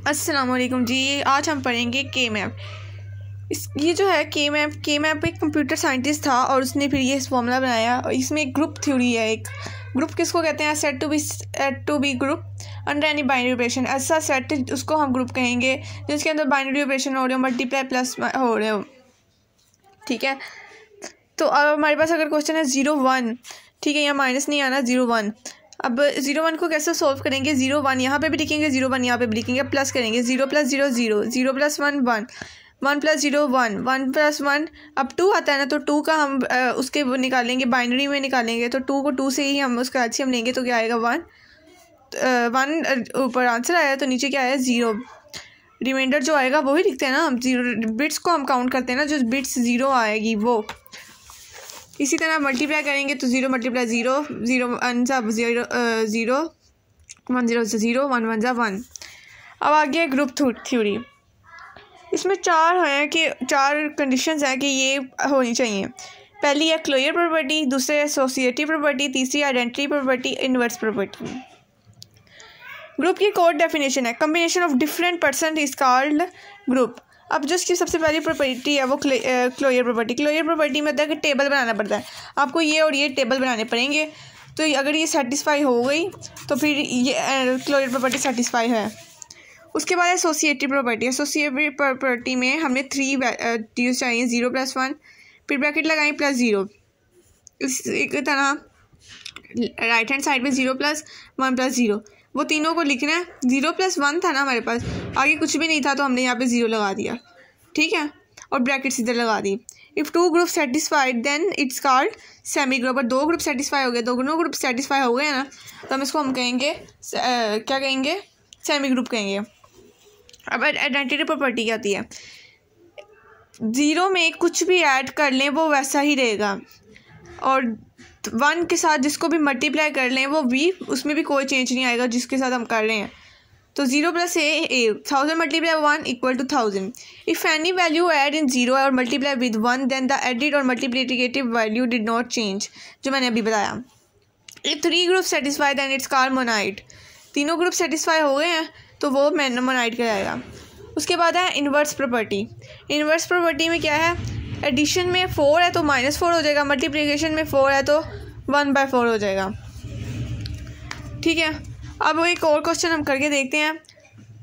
अस्सलामुअलैकुम जी। आज हम पढ़ेंगे के मैप। ये जो है के मैप एक कंप्यूटर साइंटिस्ट था और उसने फिर ये फॉर्मूला बनाया। और इसमें एक ग्रुप थ्योरी है। एक ग्रुप किसको कहते हैं? Set to be group under any binary operation. ऐसा सेट उसको हम ग्रुप कहेंगे जिसके अंदर बाइनरी ऑपरेशन हो रहे हो, मल्टीप्लाई प्लस हो रहे हो। ठीक है, तो अब हमारे पास अगर क्वेश्चन है 0 1, ठीक है, यहाँ माइनस नहीं आना, 0 1। अब 0 1 को कैसे सॉल्व करेंगे? 0 1 यहाँ पे भी लिखेंगे, 0 1 यहाँ पे भी लिखेंगे, प्लस करेंगे। 0 + 0 0, 0 + 1 1, 1 + 0 1, 1 + 1। अब 2 आता है ना, तो 2 का हम उसके वो निकालेंगे, बाइनरी में निकालेंगे। तो 2 को 2 से ही हम उसका एलसीएम लेंगे, तो क्या आएगा? 1 1 ऊपर आंसर आया, तो नीचे क्या आया? 0। रिमाइंडर जो आएगा वो ही लिखते हैं ना हम। 0 बिट्स को हम काउंट करते हैं ना, जो बिट्स 0 आएगी वो। इसी तरह मल्टीप्लाई करेंगे तो 0 × 0, 0 1 सा 0 0, 1 0 से 0, 1 1 सा 1। अब आ गया ग्रुप थ्योरी। इसमें चार कंडीशंस हैं कि ये होनी चाहिए। पहली है क्लोजर प्रॉपर्टी, दूसरी है एसोसिएटिव प्रॉपर्टी, तीसरी identity property, inverse property. Group की कोड डेफिनेशन है combination of different person is called group. अब जो इसकी सबसे पहली प्रॉपर्टी है वो क्लोजर प्रॉपर्टी। क्लोजर प्रॉपर्टी में होता है कि टेबल बनाना पड़ता है आपको, ये और ये टेबल बनाने पड़ेंगे। तो अगर ये सेटिस्फाई हो गई तो फिर ये क्लोजर प्रॉपर्टी सेटिस्फाई है। उसके बाद एसोसिएटिव प्रॉपर्टी। एसोसिएटिव प्रॉपर्टी में हमें 3 वैल्यूज चाहिए, 0 + 1, फिर ब्रैकेट लगाएं +0। इसी तरह राइट हैंड साइड में 0 + 1 + 0, वो तीनों को लिखना है। 0 + 1 था ना हमारे पास, आगे कुछ भी नहीं था तो हमने यहाँ पे 0 लगा दिया, ठीक है, और ब्रैकेट इधर लगा दी। If 2 group satisfied then it's called semi group. और 2 ग्रुप सेटिस्फाई हो गए, दोनों ग्रुप सेटिस्फाई हो गए ना, तो हम इसको हम कहेंगे क्या कहेंगे? सेमी ग्रुप कहेंगे। अब आइडेंटिटी प्रॉपर्टी क्या होती है? 0 में कुछ भी ऐड कर लें वो वैसा ही रहेगा, और 1 के साथ जिसको भी मल्टीप्लाई कर लें वो भी, उसमें भी कोई चेंज नहीं आएगा जिसके साथ हम कर रहे हैं। तो 0 + a 1000 × 1 = 1000। If any value add in 0 और multiply with 1 then the added और multiplicative value did not change, जो मैंने अभी बताया। If 3 group satisfy then it's called monoid. तीनों ग्रुप सेटिस्फाई हो गए हैं तो वो मोनाइड कहलाएगा। उसके बाद है इन्वर्स प्रॉपर्टी। इन्वर्स प्रॉपर्टी में क्या है? एडिशन में 4 है तो -4 हो जाएगा, मल्टीप्लिकेशन में 4 है तो 1/4 हो जाएगा, ठीक है। अब एक और क्वेश्चन हम करके देखते हैं।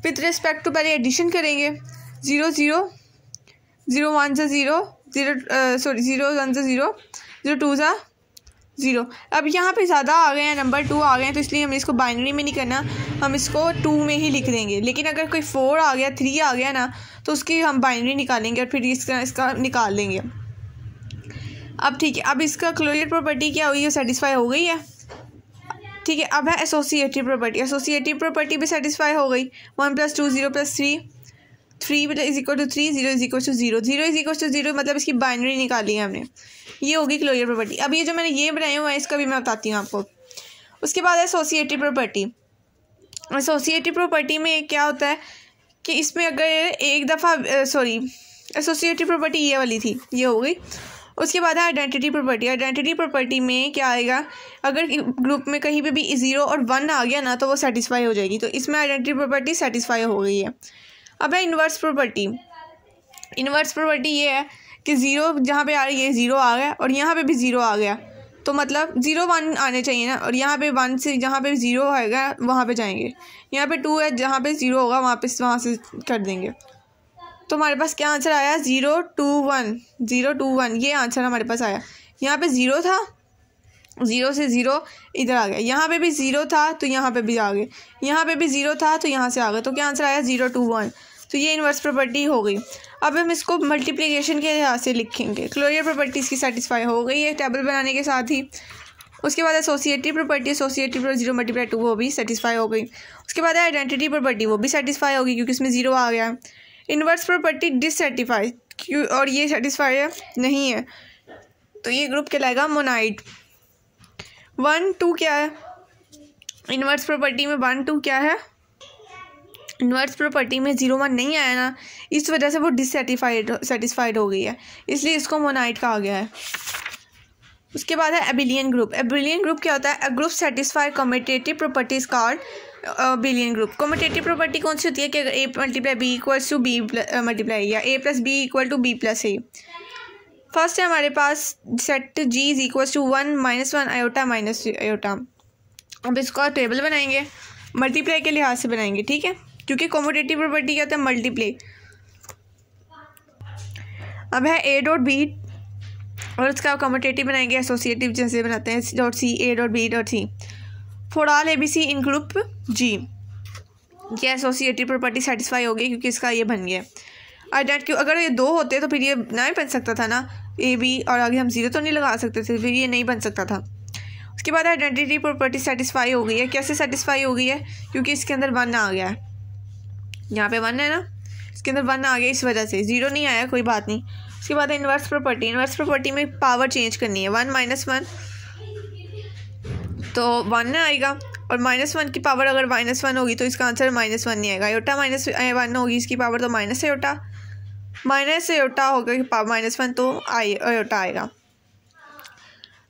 विथ रिस्पेक्ट टू पहले एडिशन करेंगे, 0 0, 0 1 से 0, 0 1 से 0, 0 2 सा 0। अब यहाँ पे ज़्यादा आ गए हैं, नंबर 2 आ गए हैं, तो इसलिए हमें इसको बाइनरी में नहीं करना, हम इसको 2 में ही लिख देंगे। लेकिन अगर कोई 4 आ गया, 3 आ गया ना, तो उसकी हम बाइनरी निकालेंगे और फिर इसका निकाल लेंगे। अब ठीक है, अब इसका क्लोजर प्रॉपर्टी क्या हुई है? सेटिस्फाई हो गई है, ठीक है। अब है एसोसिएटिव प्रॉपर्टी। एसोसिएटिव प्रॉपर्टी भी सेटिस्फाई हो गई। 1 + 2 0 + 3, 3 = 3, 0 = 0, 0 = 0, मतलब इसकी बाइनरी निकाली है हमने। ये होगी क्लोजर प्रॉपर्टी। अब ये जो मैंने ये बनाए हुए हैं इसका भी मैं बताती हूँ आपको। उसके बाद है एसोसिएटिव प्रॉपर्टी। एसोसिएटिव प्रॉपर्टी में क्या होता है कि इसमें अगर एक दफ़ा एसोसिएटिव प्रॉपर्टी ये वाली थी, ये हो गई। उसके बाद है आइडेंटिटी प्रॉपर्टी। आइडेंटिटी प्रॉपर्टी में क्या आएगा? अगर ग्रुप में कहीं पे भी 0 और 1 आ गया ना तो वो सेटिस्फाई हो जाएगी, तो इसमें आइडेंटिटी प्रॉपर्टी सेटिस्फाई हो गई है। अब है इन्वर्स प्रॉपर्टी। इन्वर्स प्रॉपर्टी ये है कि 0 जहाँ पे आ रही है 0 आ गया, और यहाँ पे भी 0 आ गया, तो मतलब 0 1 आने चाहिए ना, और यहाँ पे 1 से जहाँ पे 0 आएगा वहाँ पे जाएंगे। यहाँ पे 2 है, जहाँ पे 0 होगा वहाँ से कर देंगे। तो हमारे पास क्या आंसर आया? 0 2 1, 0 2 1, ये आंसर हमारे पास आया। यहाँ पे 0 था, 0 से 0 इधर आ गया, यहाँ पे भी 0 था तो यहाँ पे भी आ गए, यहाँ पे भी 0 था तो यहाँ से आ गए, तो क्या आंसर आया? 0 2 1। तो ये इन्वर्स प्रॉपर्टी हो गई। अब हम इसको मल्टीप्लिकेशन के लिहाज से लिखेंगे। क्लोजर प्रॉपर्टी इसकी सेटिस्फाई हो गई है टेबल बनाने के साथ ही। उसके बाद एसोसिएटिव प्रॉपर्टी, 0 × 2 वो भी सेटिस्फाई हो गई। उसके बाद है आइडेंटिटी प्रॉपर्टी, वो भी सेटिस्फाई होगी क्योंकि इसमें 0 आ गया। इन्वर्स प्रॉपर्टी डिससेटिस्फाई, और ये सेटिस्फाई नहीं है, तो ये ग्रुप कहलाएगा मोनाइड। 1 2 क्या है इन्वर्स प्रॉपर्टी में? 1 2 क्या है? इन्वर्स प्रॉपर्टी में 0 1 नहीं आया ना, इस वजह से वो सेटिस्फाइड हो गई है, इसलिए इसको मोनाइड कहा गया है। उसके बाद है एबिलियन ग्रुप। एबिलियन ग्रुप क्या होता है? A group satisfy commutative properties called abelian group. Commutative property कौन सी होती है कि अगर A multiply B equals to B multiply या A plus B equal to B plus A. First है हमारे पास set G is equals to 1 -1 iota minus iota. अब इसका टेबल बनाएंगे, मल्टीप्लाई के लिहाज से बनाएंगे, ठीक है, क्योंकि कम्यूटेटिव प्रॉपर्टी क्या होता है, मल्टीप्लाई। अब है ए डॉट बी और उसका कम्यूटेटिव बनाएंगे एसोसिएटिव जैसे बनाते हैं dot C A dot B dot C for all A B C in group G. ये एसोसिएटिव प्रॉपर्टी सेटिस्फाई हो गई क्योंकि इसका ये बन गया। आइडेंटिटी अगर ये 2 होते तो फिर ये ना ही बन सकता था ना, ए बी और आगे हम 0 तो नहीं लगा सकते थे, फिर ये नहीं बन सकता था। उसके बाद आइडेंटिटी प्रॉपर्टी सेटिस्फाई हो गई है। कैसे सेटिस्फाई हो गई है, क्योंकि इसके अंदर 1 आ गया है, यहाँ पे 1 है ना, इसके अंदर 1 आ गया, इस वजह से 0 नहीं आया, कोई बात नहीं। उसके बाद इन्वर्स प्रॉपर्टी, इन्वर्स प्रॉपर्टी में पावर चेंज करनी है, 1 - 1 तो 1 आएगा, और -1 की पावर अगर -1 होगी तो इसका आंसर -1 नहीं आएगा। आयोटा -1 होगी इसकी पावर तो माइनस आयोटा होगा कि -1 तो आयोटा आएगा।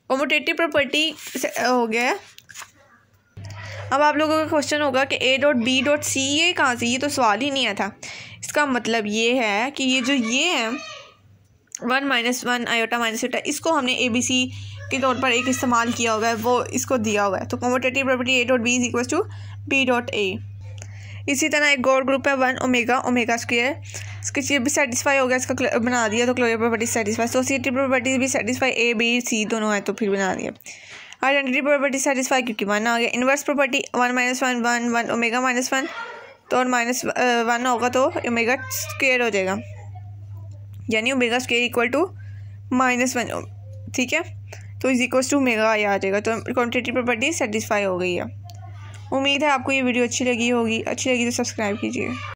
कम्यूटेटिव प्रॉपर्टी हो गया है। अब आप लोगों का क्वेश्चन होगा कि A dot B dot C ये कहाँ से, ये तो सवाल ही नहीं आया था। इसका मतलब ये है कि ये जो ये है 1 -1 आयोटा माइनस आयोटा, इसको हमने ए बी सी के तौर पर एक इस्तेमाल किया हुआ है, वो इसको दिया हुआ है। तो commutative property A dot B is equal to B dot A. इसी तरह एक और ग्रुप है 1 ओमेगा स्क्वायर, इसके ये भी सेटिस्फाई हो गया, इसका बना दिया तो closure property satisfy. Associative property भी सेटिस्फाई, ए बी सी दोनों है तो फिर बना दिया। आइडेंटिटी प्रॉपर्टी सेटिस्फाई क्योंकि 1 आ गया। इन्वर्स प्रॉपर्टी 1 -1 1 1 ओमेगा -1 तो और -1 होगा तो ओमेगा स्क्वायर हो जाएगा, यानी ओमेगा स्क्वायर इक्वल टू -1, ठीक है, तो इज इक्वल टू ओमेगा आ जाएगा। तो क्वांटिटी प्रॉपर्टी सेटिस्फाई हो गई है। उम्मीद है आपको ये वीडियो अच्छी लगी होगी, अच्छी लगी तो सब्सक्राइब कीजिए।